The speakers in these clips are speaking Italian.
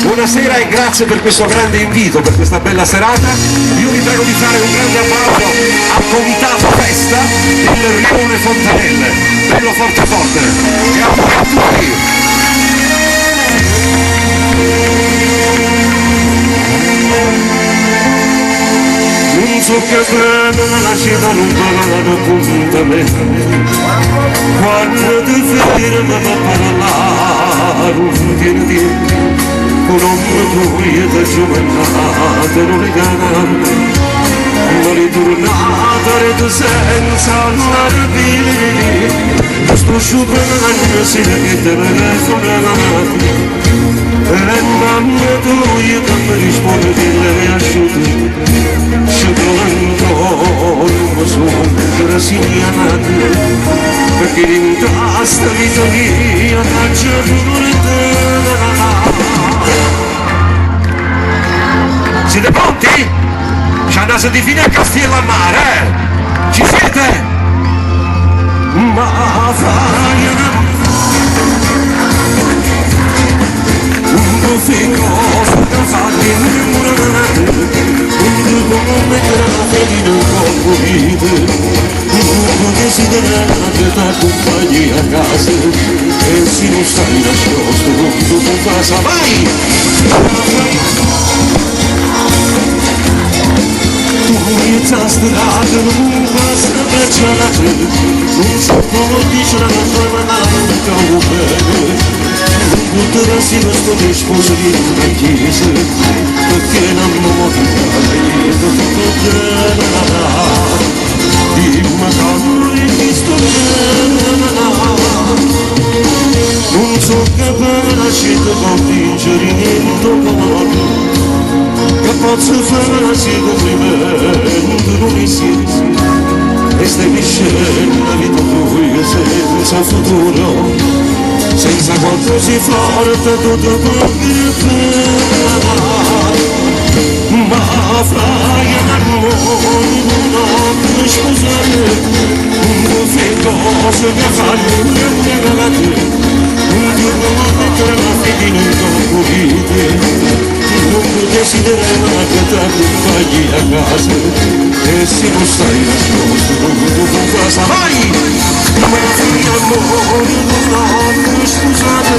Buonasera e grazie per questo grande invito, per questa bella serata. Io vi prego di fare un grande applauso al comitato festa del Rione Fontanelle, bello forte forte, e auguri a tutti. Non so che bene la città non parla appuntamento, quando ti ferma per parlare un tieni con un quieta gioventata non legata, ma ritornata rete senza andare via, sto sciupando se che te telefonate, e mamma tua che mi risponde che le asciutte, se trovando non sono rassegnata, perché in questa vita mia faccio pure te. Siete pronti? C'è una di fine a Castellammare, eh? Ci siete? Ma fai un po' figo, fatti innamorare, un po' come grave di un po' vite, un po' desiderato t'accompagni a casa, e se non stai nascosto, non tu cosa vai? Questa strada non basta per cialare, non so come dice la tua mano, non trovo bene, non potresti nascondere sposo di una chiesa, perché non mi tutto bene, dimmi come ti sto bene, non so che bella città convincere niente come che posso fare se complimento non esiste e stai viscendo la vita tua senza futuro, senza qualcosa di forte tutto quello ma fai un amore non scusare un fai cose che fanno un giorno mettere la fede in un corpo non desiderare che ti accompagni a casa e se non stai nascosto non cosa vai ma fai amore non scusate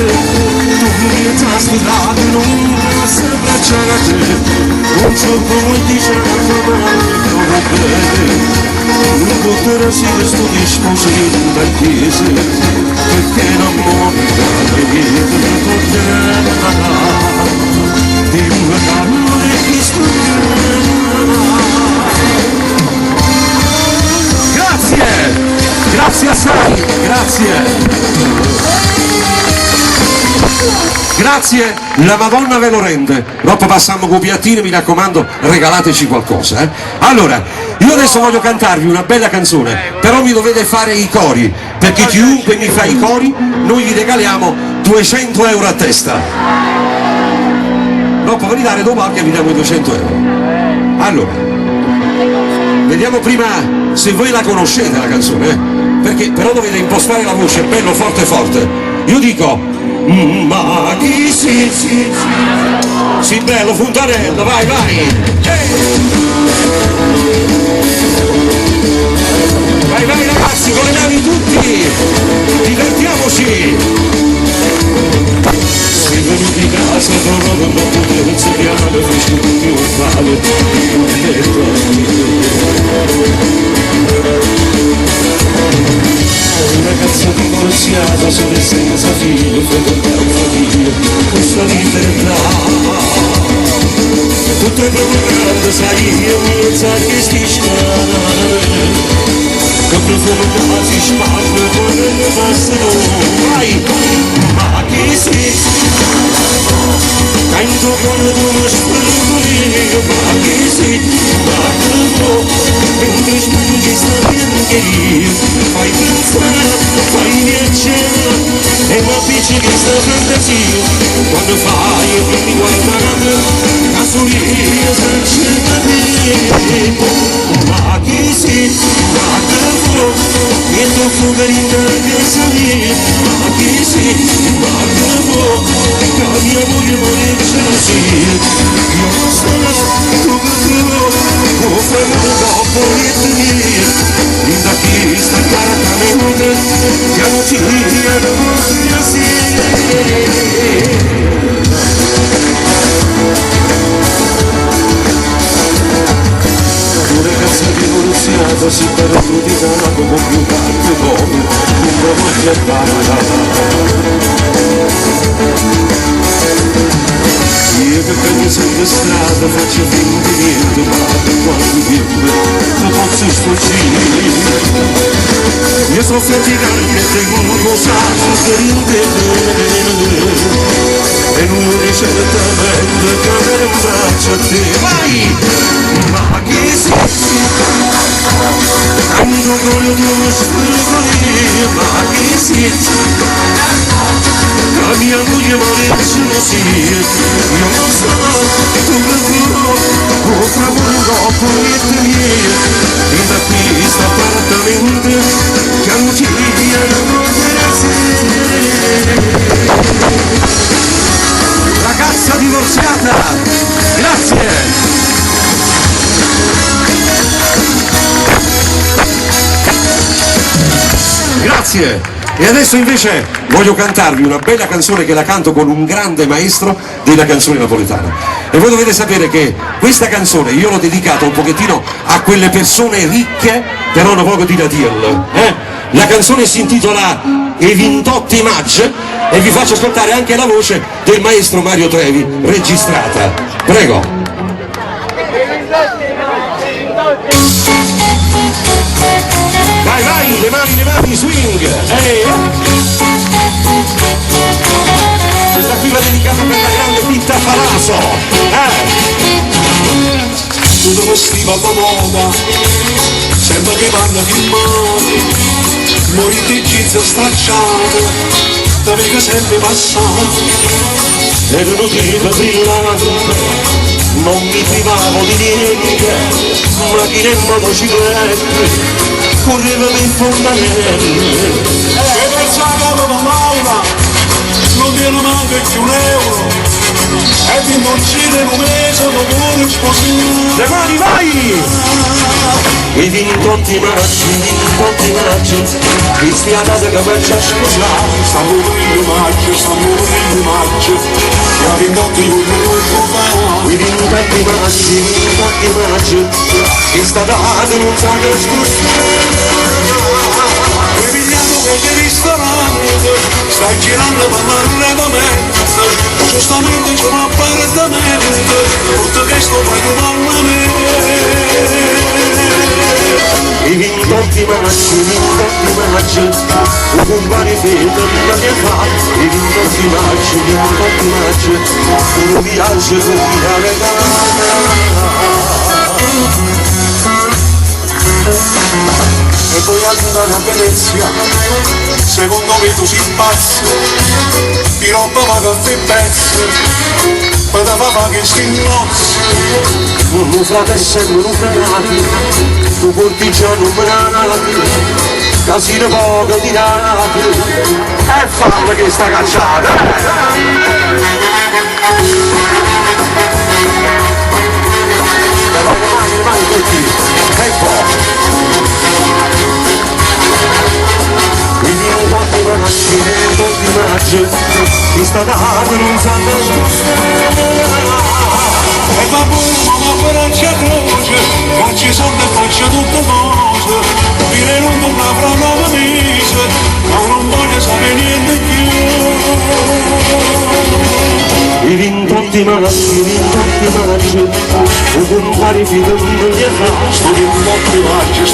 tu mi hai studiato non basta abbracciare a te non so come dice la tua mano bene non potresti studi sposi da chiesa perché non muore da vita tutto bene grazie, grazie assai, grazie, la Madonna ve lo rende. Dopo passiamo con piattine, mi raccomando, regalateci qualcosa, eh? Allora, io adesso voglio cantarvi una bella canzone, però mi dovete fare i cori, perché chiunque mi fa i cori, noi gli regaliamo 200 euro a testa. Dopo per ridare dopo anche vi diamo i 200 euro. Allora, vediamo prima se voi la conoscete la canzone, eh? Perché però dovete impostare la voce bello forte forte. Io dico ma chi sì bello Fontanella, vai vai ragazzi, con le mani tutti, divertiamoci. Sei venuti in casa trovando una potenza piano fresco più male una ragazza divorziata solo senza figlio fredda famiglia questa libertà potrebbe grande sai io mi sa che stisciare che profumo quasi spazio con le bastano vai ma chi sei canto con uno spirito ma chi sei ma tu mentre spingi sta biancheria fai pensare fai piacere e ma dici che sta fantasia quando fai e mi guardare casoria senza te ma chi sei ma tu e tu fuori da casa mia dopo l'etnia, da chi sta cartamente, piano piano così. Una cazzo divorziata si per tutti come più tanto come una voce io che prendo sempre strada faccio finta di niente ma quando viene non posso sfuggire io sto faticando e tengo un cosaggio per intendere e non certamente cadere un braccio a te vai ma che sei tanto voglio tu sfrutare ma che sei la mia moglie vuole sì io non so dove vivo o fra un dopo l'etnia e da questo appartamento che non ci viene ragazza divorziata grazie grazie. E adesso invece voglio cantarvi una bella canzone che la canto con un grande maestro della canzone napoletana. E voi dovete sapere che questa canzone io l'ho dedicata un pochettino a quelle persone ricche, però non poco di da dirlo. La canzone si intitola E 28 maggio e vi faccio ascoltare anche la voce del maestro Mario Trevi, registrata. Prego. Vai, vai, le mani, swing! Questa qui va dedicata per la grande Pitta Falaso! Tutto vestiva alla moda, sembra che vanno di male, mori di jeans stracciate, da me che sempre passato, ed uno tipo brillante, non mi privavo di niente, ma chi nel motociclette, correva per fontanelle e pensavo che mamma non mi manca più un euro e di non uccide un mese dopo un sposino le mani vai i 28 maggio cristiana che faccia scusare sta morendo maggio e a 28 i 28 maggio che sta dato non sa che scusare che ristorante stai girando per l'arredamento giustamente c'è un appartamento tutto che sto facendo a me i 28 maggio un compare freddo una mia fa i 28 maggio uno viaggio con la regata e poi andare a Venezia secondo me tu si pazzo di roba ma che ti pezzo poi da papà che si innozzi un frate sempre un frenati tu cortigiano menati casino poco tirati e farle che sta cacciata le mani così e poi di maggio chi sta dato non sa e va buono ma per c'è croce non ci sono e faccio tutto cose dire non avrà 9 mesi ma non voglio sapere niente più i 28 maggio un compare figlio non gli fa sto 28 maggio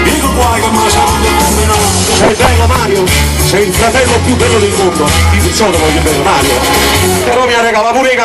dico qua che mi saluto combinato sei bello Mario sei il fratello più bello del mondo il pizzotto voglio bene Mario però mi ha regalato pure